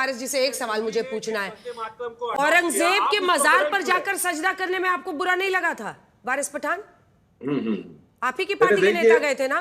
वारिस जी से एक सवाल मुझे पूछना है, औरंगजेब के मजार पर जाकर सजदा करने में आपको बुरा नहीं लगा था वारिस पठान? आप ही की पार्टी के नेता गए थे ना?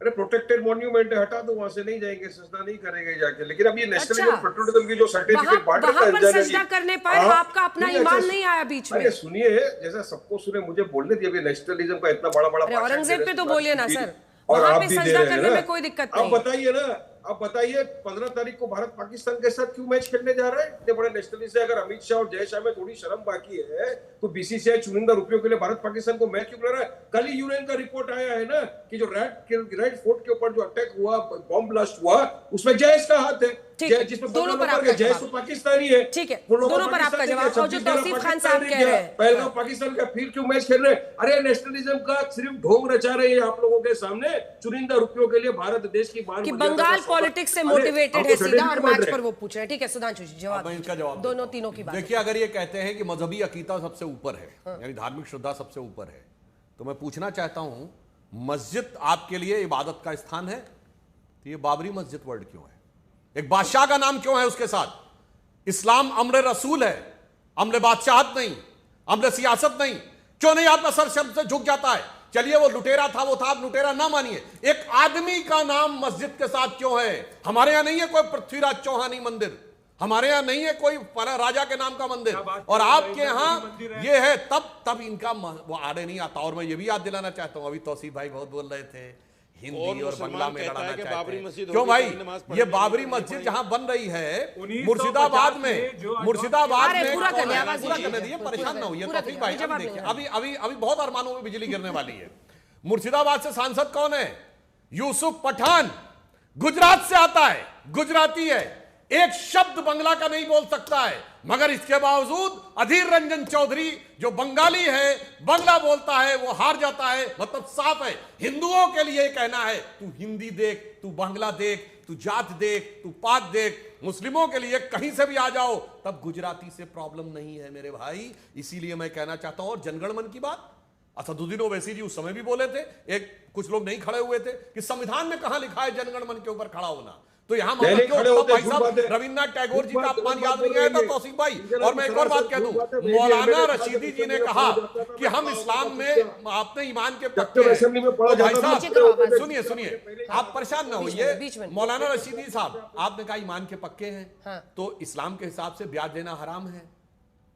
अरे प्रोटेक्टेड मॉन्यूमेंट है, हटा दो, वहां से नहीं जाएंगे, सजदा नहीं करेंगे जाके। लेकिन अब ये नेशनलिज्म पेट्रियोटिज्म की जो सर्टिफिकेट बांटा वहां पर सजदा करने पर आपका अपना ईमान नहीं आया बीच में? अरे सुनिए, जैसा सबको सुने, मुझे बोलने दिए। अभी नेशनलिज्म का इतना बड़ा बड़ा औरंगजेब पे तो बोलिए ना सर, वहां पे सजदा करने में कोई दिक्कत नहीं। अब बताइए ना, अब बताइए 15 तारीख को भारत पाकिस्तान के साथ क्यों मैच खेलने जा रहा है? इतने बड़े नेशनलिस्ट है, अगर अमित शाह और जय शाह में थोड़ी शर्म बाकी है तो बीसीसीआई चुनिंदा रुपयों के लिए भारत पाकिस्तान को मैच क्यों बुला रहा है? कल ही यूएन का रिपोर्ट आया है ना कि जो रेड फोर्ट के ऊपर जो अटैक हुआ, बॉम्ब ब्लास्ट हुआ, उसमें जैश का हाथ है। जिसमें दोनों पर आपका जैश तो पाकिस्तानी है। ठीक है, दोनों पर आपका जवाब। और जो तौसीफ खान साहब कह रहे हैं पहलगाम पाकिस्तान का, फिर क्यों मैच खेल रहे हैं? अरे नेशनलिज्म का सिर्फ ढोंग रचा रहे हैं आप लोगों के सामने, चुनिंदा रुपयों के लिए भारत देश की कि बंगाल पॉलिटिक्स से मोटिवेटेड है सीधा, और मैच पर वो पूछ रहे हैं। ठीक है सुधांशु जी, जवाब इनका जवाब दोनों तीनों की बात। देखिए, अगर ये कहते हैं कि मजहबी अकीदा सबसे ऊपर है, यानी धार्मिक श्रद्धा सबसे ऊपर है, तो मैं पूछना चाहता हूं, मस्जिद आपके लिए इबादत का स्थान है, तो ये बाबरी मस्जिद वर्ड क्यों है? एक बादशाह का नाम क्यों है उसके साथ? इस्लाम अम्र रसूल है, अम्र बादशाहत नहीं, अम्र सियासत नहीं। क्यों नहीं आपका सर शब्द से झुक जाता है? चलिए वो लुटेरा था, वो था, आप लुटेरा ना मानिए, एक आदमी का नाम मस्जिद के साथ क्यों है? हमारे यहां नहीं है कोई पृथ्वीराज चौहानी मंदिर, हमारे यहां नहीं है कोई राजा के नाम का मंदिर, और आपके यहां ये है। तब इनका वो आड़े नहीं आता। और मैं ये भी याद दिलाना चाहता हूं, अभी तौसीफ भाई बहुत बोल रहे थे हिंदी और बंगला में लड़ाना चाहते हैं। क्यों भाई? ये बाबरी मस्जिद जहां बन रही है मुर्शिदाबाद में, मुर्शिदाबाद में पूरा करने दिए, परेशान ना होइए तौसीफ भाई। देखिए, अभी बहुत अरमानों में बिजली गिरने वाली है। मुर्शिदाबाद से सांसद कौन है? यूसुफ पठान, गुजरात से आता है, गुजराती है, एक शब्द बंगला का नहीं बोल सकता है, मगर इसके बावजूद अधीर रंजन चौधरी जो बंगाली है, बंगला बोलता है, वो हार जाता है। मतलब साफ है, हिंदुओं के लिए कहना है तू हिंदी देख, तू बंगला देख, तू जात देख, तू पात देख। मुस्लिमों के लिए कहीं से भी आ जाओ, तब गुजराती से प्रॉब्लम नहीं है मेरे भाई। इसीलिए मैं कहना चाहता हूं, और जनगणमन की बात असदुद्दीन ओवैसी जी उस समय भी बोले थे, कुछ लोग नहीं खड़े हुए थे कि संविधान में कहां लिखा है जनगणमन के ऊपर खड़ा होना। तो यहां रविन्द्रनाथ टैगोर जी का अपमान याद नहीं आया था तौसीफ भाई? और मैं एक और बात कह दूं, मौलाना रशीदी जी ने कहा कि हम इस्लाम में अपने ईमान के पक्के हैं। सुनिए, आप परेशान ना होइए। मौलाना रशीदी साहब, आपने कहा ईमान के पक्के हैं, तो इस्लाम के हिसाब से ब्याज देना हराम है,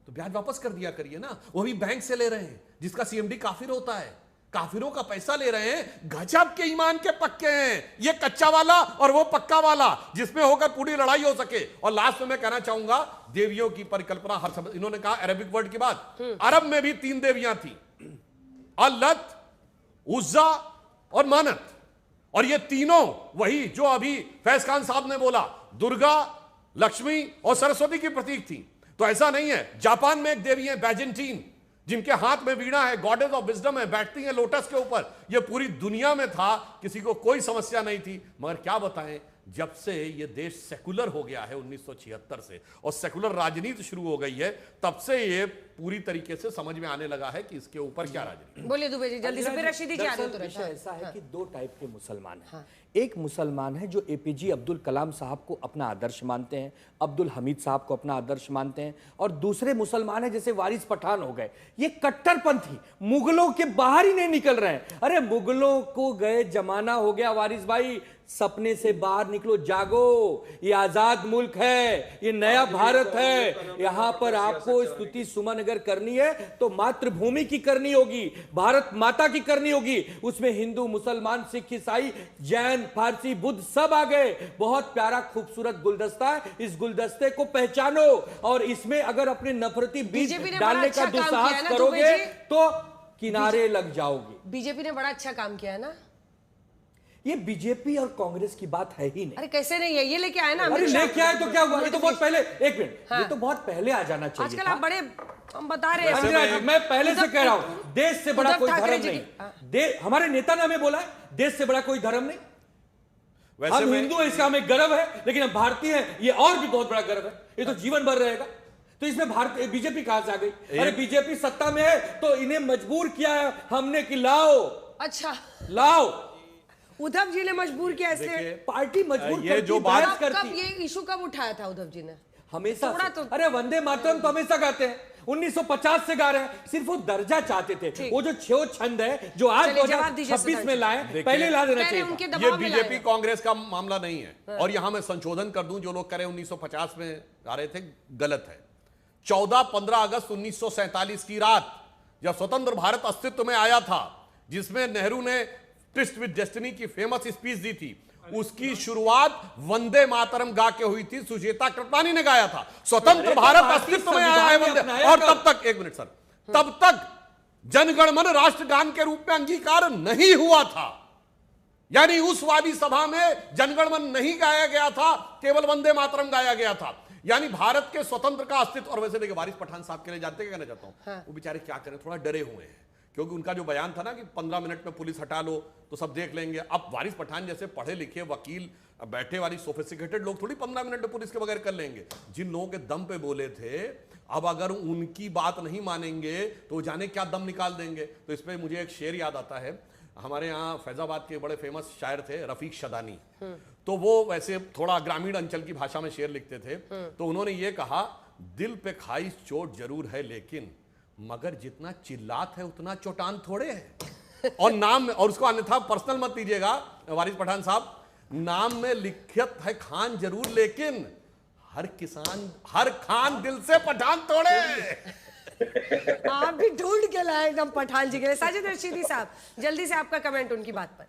तो ब्याज वापस कर दिया करिए ना। वो भी बैंक से ले रहे हैं जिसका सीएमडी काफिर होता है, काफिरों का पैसा ले रहे हैं। गजब के ईमान के पक्के हैं, ये कच्चा वाला और वो पक्का वाला, जिसमें होकर पूरी लड़ाई हो सके। और लास्ट में मैं कहना चाहूंगा, देवियों की परिकल्पना हर समय, इन्होंने कहा अरबिक वर्ड की बात, अरब में भी 3 देवियां थी, अल्लत, उज्जा और मानत, और ये तीनों वही जो अभी फैज खान साहब ने बोला, दुर्गा, लक्ष्मी और सरस्वती की प्रतीक थी। तो ऐसा नहीं है। जापान में एक देवी है बैजेंटीन, जिनके हाथ में वीणा है, गॉडेस ऑफ विजडम है, बैठती है लोटस के ऊपर। ये पूरी दुनिया में था, किसी को कोई समस्या नहीं थी। मगर क्या बताएं, जब से ये देश सेकुलर हो गया है 1976 से, और सेकुलर राजनीति शुरू हो गई है, तब से ये पूरी तरीके से समझ में आने लगा है कि इसके ऊपर क्या राजनीति। बोलिए दुबे जी जल्दी से, फिर रशीदी जी आ रहे हैं। विषय ऐसा है कि 2 टाइप के मुसलमान हैं। एक मुसलमान है जो एपीजे अब्दुल कलाम साहब को अपना आदर्श मानते हैं, अब्दुल हमीद साहब को अपना आदर्श मानते हैं, और दूसरे मुसलमान है जैसे वारिस पठान हो गए, ये कट्टरपंथी, मुगलों के बाहर ही नहीं निकल रहे हैं। अरे मुगलों को गए जमाना हो गया वारिस भाई, सपने से बाहर निकलो, जागो। ये आजाद मुल्क है, ये नया भारत है। यहां पर आपको स्तुति सुमन अगर करनी है तो मातृभूमि की करनी होगी, भारत माता की करनी होगी। उसमें हिंदू, मुसलमान, सिख, ईसाई, जैन, फारसी, बुद्ध सब आ गए। बहुत प्यारा खूबसूरत गुलदस्ता है, इस गुलदस्ते को पहचानो, और इसमें अगर अपने नफरती बीज डालने का दुस्साहस करोगे तो किनारे लग जाओगे। बीजेपी ने बड़ा अच्छा काम किया है ना। ये बीजेपी और कांग्रेस की बात है ही नहीं। अरे कैसे नहीं है, ये लेके आए ना। अरे लेके आए तो क्या हुआ? ये तो बहुत पहले, एक मिनट, ये तो बहुत पहले आ जाना चाहिए। आजकल आप बड़े हम बता रहे हैं। मैं पहले से कह रहा हूं, देश से बड़ा कोई धर्म नहीं। हमारे नेता ने हमें बोला है, देश से बड़ा कोई धर्म नहीं। हम हिंदू हैं, इसका हमें गर्व है, लेकिन हम भारतीय हैं, ये और भी बहुत बड़ा गर्व है। ये तो जीवन भर रहेगा। तो इसमें भारत बीजेपी कहां से आ गई? अरे बीजेपी सत्ता में है तो इन्हें मजबूर किया है हमने कि लाओ, अच्छा लाओ। उद्धव जी ने मजबूर किया इसलिए। देखिए, पार्टी मजबूर ये करती, जो बात बहस करती। कब ये इशू कब उठाया था उद्धव जी ने? हमेशा थोड़ा से। तो- अरे वंदे मातरम तो हमेशा गाते हैं, 1950 से गा रहे हैं, सिर्फ वो दर्जा चाहते थे। वो जो छो छंद है जो आज चलिए, जवाब दीजिए 2026 में लाए, देखिए, पहले ला देना पहले चाहिए उनके था। दबाव ये में बीजेपी लाए। कांग्रेस का मामला नहीं है। और यहां मैं संशोधन कर दूं, जो लोग कह रहे हैं 1950 में आ रहे थे, गलत है। 14-15 अगस्त 1947 की रात जब स्वतंत्र भारत अस्तित्व में आया था, जिसमें नेहरू ने ट्विस्ट विद डेस्टिनी की फेमस स्पीच दी थी, उसकी शुरुआत वंदे मातरम गा के हुई थी। सुचेता कृपलानी ने गाया था, स्वतंत्र भारत अस्तित्व में आया है वंदे। और तब तक, एक मिनट सर, तब तक जनगणमन राष्ट्रगान के रूप में अंगीकार नहीं हुआ था। यानी उस वादी सभा में जनगणमन नहीं गाया गया था, केवल वंदे मातरम गाया गया था। यानी भारत के स्वतंत्र का अस्तित्व। और वैसे देखिए, वारिस पठान साहब के लिए जानते क्या कहना चाहता हूं, वो बेचारे क्या करें, थोड़ा डरे हुए हैं, क्योंकि उनका जो बयान था ना कि 15 मिनट में पुलिस हटा लो तो सब देख लेंगे। अब वारिस पठान जैसे पढ़े लिखे वकील, बैठे वाली सोफिस्टिकेटेड लोग थोड़ी 15 मिनट में पुलिस के बगैर कर लेंगे। जिन लोगों के दम पे बोले थे, अब अगर उनकी बात नहीं मानेंगे तो जाने क्या दम निकाल देंगे। तो इस पे मुझे एक शेर याद आता है, हमारे यहाँ फैजाबाद के बड़े फेमस शायर थे रफीक शदानी, तो वो वैसे थोड़ा ग्रामीण अंचल की भाषा में शेर लिखते थे। तो उन्होंने ये कहा, दिल पे खाई चोट जरूर है, लेकिन मगर जितना चिल्लात है उतना चोटान थोड़े है। और नाम में, और उसको अन्यथा पर्सनल मत लीजिएगा वारिस पठान साहब, नाम में लिखत है खान जरूर, लेकिन हर किसान हर खान दिल से पठान थोड़े। आप भी ढूंढ के लाए एकदम पठान जी के लिए। साजिद रशीदी साहब, जल्दी से आपका कमेंट उनकी बात पर।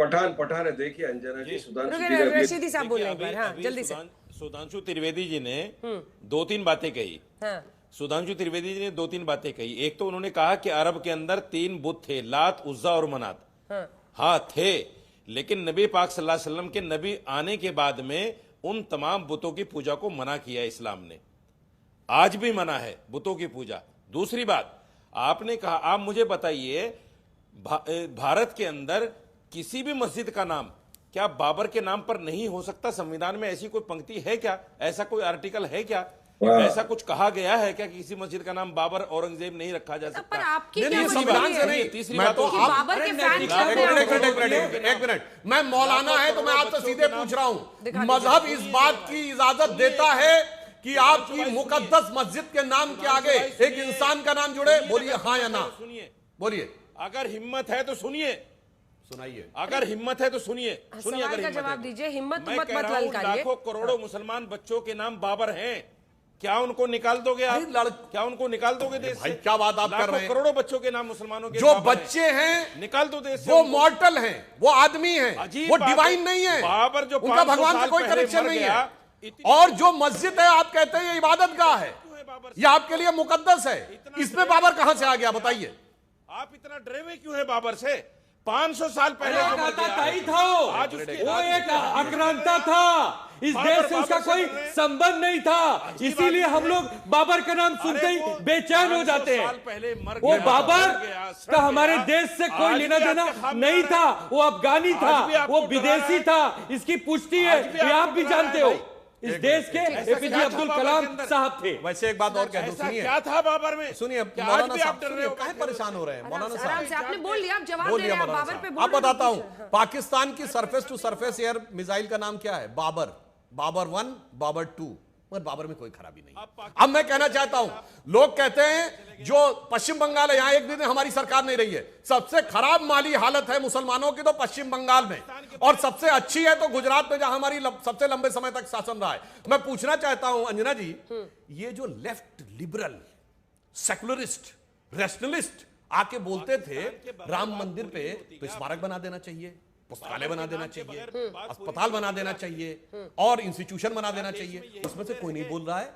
पठान है। देखिए अंजना जी, सुधांशु जी ने रशीदी साहब बोले एक बार, हाँ अभी जल्दी से। सुधांशु त्रिवेदी जी ने 2-3 बातें कही। हाँ सुधांशु त्रिवेदी जी ने 2-3 बातें कही। एक तो उन्होंने कहा कि अरब के अंदर 3 बुत थे, लात, उज्जा और मनात। हाँ थे, लेकिन नबी पाक सल्लल्लाहु अलैहि वसल्लम के नबी आने के बाद में उन तमाम बुतों की पूजा को मना किया इस्लाम ने। आज भी मना है बुतों की पूजा। दूसरी बात, आपने कहा, आप मुझे बताइए, भारत के अंदर किसी भी मस्जिद का नाम क्या बाबर के नाम पर नहीं हो सकता? संविधान में ऐसी कोई पंक्ति है क्या? ऐसा कोई आर्टिकल है क्या? ऐसा कुछ कहा गया है क्या कि किसी मस्जिद का नाम बाबर औरंगजेब नहीं रखा जा सकता? पर आपकी नहीं, क्या नहीं, मजबूरी संविधान से है? नहीं। तीसरी मैं बात तो कि आप- बाबर के फैन क्लब में एक मिनट, मैं मौलाना है तो मैं आपसे सीधे पूछ रहा हूं, मजहब इस बात की इजाजत देता है कि आपकी मुकद्दस मस्जिद के नाम के आगे एक इंसान का नाम जुड़े? बोलिए हाँ या ना, सुनिए, बोलिए, अगर हिम्मत है तो सुनिए, सुनाइए। अगर हिम्मत है तो सुनिए, सुनिए। सवाल अगर का हिम्मत जवाब है दीजिए, हिम्मत मैं मत कह रहा हूं, ललकारिए। लाखों करोड़ों मुसलमान बच्चों के नाम बाबर हैं, क्या उनको निकाल दोगे आप? क्या उनको निकाल दोगे देश भाई से? क्या बात आप कर लाखों रहे हैं? करोड़ों बच्चों के नाम मुसलमानों के जो बाबर हैं। बच्चे हैं निकाल दो देश से वो उनको। मॉर्टल हैं, वो आदमी हैं, अजीब वो बात है। डिवाइन नहीं है। बाबर जो उनका 500 भगवान से साल कोई पहले कनेक्शन मर नहीं गया, है। इतनी- और जो मस्जिद है आप कहते हैं ये इबादत गाह है, क्यों है बाबर से? ये आपके लिए मुकद्दस है, इसमें बाबर कहां से आ गया बताइए? आप इतना डरे हुए क्यों है बाबर से? 500 साल पहले जो मर गया, ताई था वो, आज उसकी- वो एक आक्रांता था, इस देश से उसका कोई संबंध नहीं था, इसीलिए हम लोग बाबर का नाम सुनते ही बेचैन हो जाते हैं। वो बाबर का हमारे देश से कोई लेना देना नहीं था, वो अफगानी था, वो विदेशी था, इसकी पुष्टि है, ये आप भी जानते हो। इस देश के एपीजे अब्दुल कलाम साहब थे। वैसे एक बात और कह दूं, ऐसा सुनिए, क्या था बाबर में? सुनिए क्या आज मौलाना भी साहब, आप डर रहे सुनिए, हो? काहे परेशान हो रहे हैं मौलाना आराम साहब? से, आपने बोल लिया, आप जवाब बोल दे लिया रहे हैं, मौलाना बाबर पे साहब। बोल आप रहे हैं, बताता हूं, पूछिए। पाकिस्तान की surface to surface air missile का नाम क्या है? बाबर, बाबर 1, बाबर 2, मगर बाबर में कोई खराबी नहीं। अब मैं कहना चाहता हूं, लोग कहते हैं जो पश्चिम बंगाल है, यहां एक दिन हमारी सरकार नहीं रही है, सबसे खराब माली हालत है मुसलमानों की तो पश्चिम बंगाल में, और सबसे अच्छी है तो गुजरात में, जहां हमारी सबसे लंबे समय तक शासन रहा है। मैं पूछना चाहता हूं अंजना जी, ये जो लेफ्ट लिबरल सेकुलरिस्ट रैशनलिस्ट आके बोलते थे राम मंदिर पे तो स्मारक बना देना चाहिए, पुस्तकालय बना देना चाहिए, अस्पताल बना देना चाहिए, और इंस्टीट्यूशन बना देना चाहिए, उसमें से कोई नहीं बोल रहा है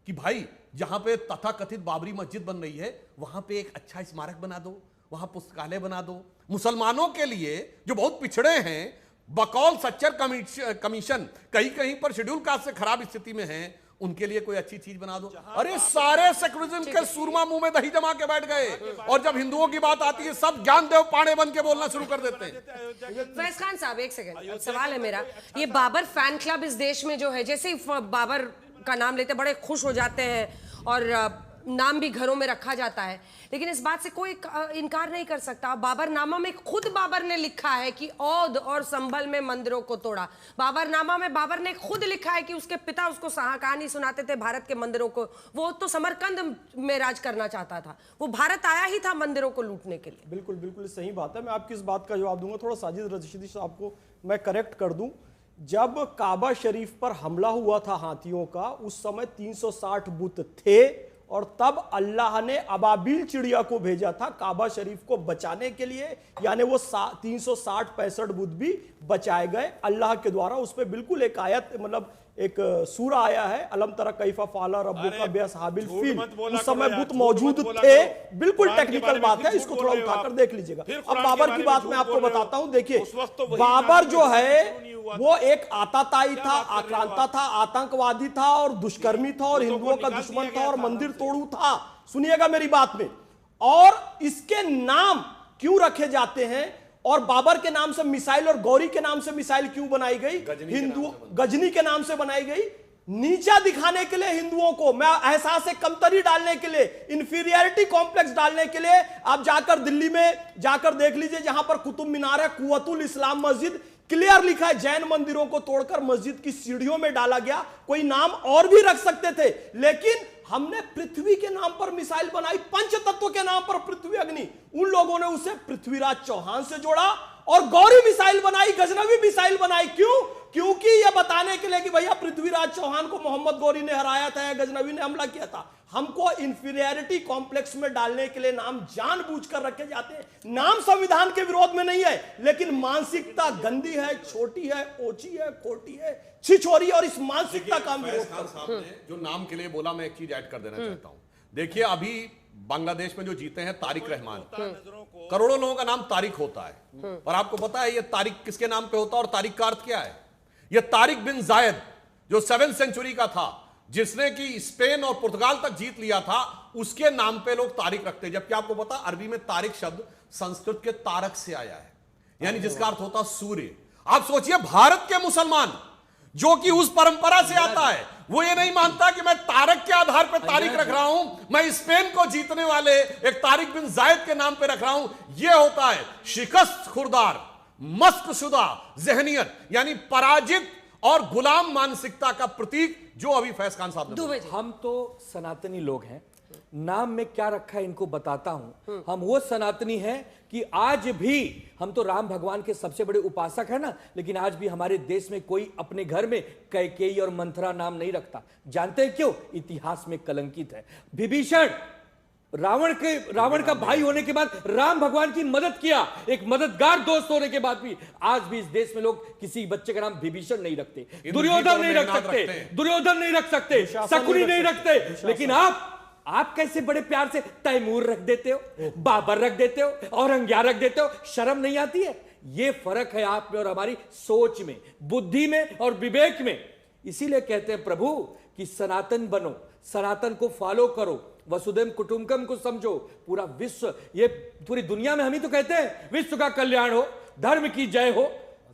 कि भाई जहां पे तथाकथित बाबरी मस्जिद बन रही है वहां पे एक अच्छा स्मारक बना दो, वहां पुस्तकालय बना दो। मुसलमानों के लिए जो बहुत पिछड़े हैं, बकौल सच्चर कमीशन कहीं कहीं पर शेड्यूल कास्ट से खराब स्थिति में हैं, उनके लिए कोई अच्छी चीज बना दो। अरे सारे सेकुलरिज्म के सूरमा मुंह में दही जमा के बैठ गए, और जब हिंदुओं की बात आती है सब ज्ञानदेव पाड़े बन के बोलना शुरू कर देते हैं। फैज खान साहब, एक सेकंड, सवाल है मेरा, ये बाबर फैन क्लब इस देश में जो है, जैसे ही बाबर का नाम लेते बड़े खुश हो जाते हैं और नाम भी घरों में रखा जाता है, लेकिन इस बात से कोई इनकार नहीं कर सकता, बाबरनामा में खुद बाबर ने लिखा है कि औध और संभल में मंदिरों को तोड़ा। बाबरनामा में बाबर ने खुद लिखा है कि उसके पिता उसको कहानी सुनाते थे भारत के मंदिरों को। वो तो समरकंद में राज करना चाहता था, वो भारत आया ही था मंदिरों को लूटने के लिए। बिल्कुल बिल्कुल सही बात है। मैं आपकी इस बात का जवाब दूंगा। थोड़ा साजिद रशीदी साहब को मैं करेक्ट कर दूं। जब काबा शरीफ पर हमला हुआ था हाथियों का, उस समय 360 बुत थे और तब अल्लाह ने अबाबिल चिड़िया को भेजा था काबा शरीफ को बचाने के लिए, यानी वो 360-65 बुत भी बचाए गए अल्लाह के द्वारा। उस पर बिल्कुल एक आयत, मतलब एक सूरा आया है, अलम तरा कैफा फाला रब्बुका बिअस्हाबिल फील। उस समय बुत मौजूद थे। बिल्कुल टेक्निकल बात है, इसको थोड़ा उठाकर देख लीजिएगा। अब बाबर की बात मैं आपको बताता हूं। देखिए, बाबर जो है वो एक आताताई था, आक्रांता था, आतंकवादी था और दुष्कर्मी था और हिंदुओं का दुश्मन था और मंदिर तोड़ू था। सुनिएगा मेरी बात में। और इसके नाम क्यों रखे जाते हैं और बाबर के नाम से मिसाइल और गौरी के नाम से मिसाइल क्यों बनाई गई? हिंदू गजनी के नाम से बनाई गई, नीचा दिखाने के लिए, हिंदुओं को मैं एहसास कमतरी डालने के लिए, इंफीरियरिटी कॉम्प्लेक्स डालने के लिए। आप जाकर दिल्ली में जाकर देख लीजिए, जहां पर कुतुब मीनार है, कुव्वतुल इस्लाम मस्जिद, क्लियर लिखा है जैन मंदिरों को तोड़कर मस्जिद की सीढ़ियों में डाला गया। कोई नाम और भी रख सकते थे, लेकिन हमने पृथ्वी के नाम पर मिसाइल बनाई, पंच तत्व के नाम पर पृथ्वी अग्नि। उन लोगों ने उसे पृथ्वीराज चौहान से जोड़ा और गौरी मिसाइल बनाई, गजनवी मिसाइल बनाई। क्यों? क्योंकि यह बताने के लिए कि भैया पृथ्वीराज चौहान को मोहम्मद गौरी ने हराया था या गजनवी ने हमला किया था। हमको इंफीरियरिटी कॉम्प्लेक्स में डालने के लिए नाम जानबूझकर रखे जाते हैं। नाम संविधान के विरोध में नहीं है, लेकिन मानसिकता गंदी है, छोटी है, ओछी है, खोटी है, छिछोरी, और इस मानसिकता का विरोध करते हैं। जो नाम के लिए बोला, मैं एक चीज ऐड कर देना चाहता हूं। देखिए, अभी बांग्लादेश में जो जीते हैं तारिक रहमान, करोड़ों लोगों का नाम तारिक होता है, और आपको पता है ये तारिक किसके नाम पे होता है और तारिक का अर्थ क्या है? ये तारिक बिन जायद जो 7वीं सेंचुरी का था, जिसने कि स्पेन और पुर्तगाल तक जीत लिया था, उसके नाम पे लोग तारिक रखते हैं। जबकि आपको पता, अरबी में तारिक शब्द संस्कृत के तारक से आया है, यानी जिसका अर्थ होता सूर्य। आप सोचिए, भारत के मुसलमान जो कि उस परंपरा से आता है, वो ये नहीं मानता कि मैं तारक के आधार पर तारिक रख रहा हूं, मैं स्पेन को जीतने वाले एक तारिक बिन जायद के नाम पे रख रहा हूं। यह होता है शिकस्त खुरदार, मस्क शुदा जहनियत, यानी पराजित और गुलाम मानसिकता का प्रतीक, जो अभी फैज खान साहब ने। हम तो सनातनी लोग हैं, नाम में क्या रखा है इनको बताता हूं। हम वो सनातनी हैं कि आज भी, हम तो राम भगवान के सबसे बड़े उपासक हैं ना, लेकिन आज भी हमारे देश में कोई अपने घर में कैकेयी और मंथरा नाम नहीं रखता। जानते हैं क्यों? इतिहास में कलंकित है। विभीषण रावण का भाई होने के बाद राम भगवान की मदद किया, एक मददगार दोस्त होने के बाद भी आज भी इस देश में लोग किसी बच्चे का नाम विभीषण नहीं रखते, दुर्योधन नहीं रख सकते, शकुनी नहीं रखते। लेकिन आप कैसे बड़े प्यार से तैमूर रख देते हो, बाबर रख देते हो, औरंगिया रख देते हो। शर्म नहीं आती है? ये फर्क है आप में और हमारी सोच में, बुद्धि में और विवेक में। इसीलिए कहते हैं प्रभु कि सनातन बनो, सनातन को फॉलो करो, वसुधैव कुटुंबकम को समझो। पूरा विश्व, ये पूरी दुनिया में हम ही तो कहते हैं विश्व का कल्याण हो, धर्म की जय हो,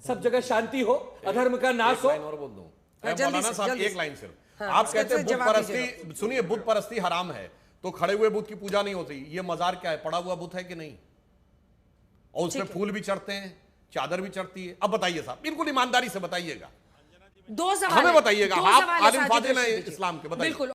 सब जगह शांति हो, अधर्म का नाश हो। और बोल दूं मौलाना साहब, एक लाइन सिर्फ। आप कहते हैं बुत परस्ती, सुनिए, बुत परस्ती हराम है, तो खड़े हुए बुत की पूजा नहीं होती। ये मजार क्या है? पड़ा हुआ बुत है कि नहीं? और उसमें फूल भी चढ़ते हैं, चादर भी चढ़ती है। अब बताइए साहब, बिल्कुल ईमानदारी से बताइएगा, दो सवाल हमें बताइएगा। आप आलिम फाजिल हैं इस्लाम के, बताइए।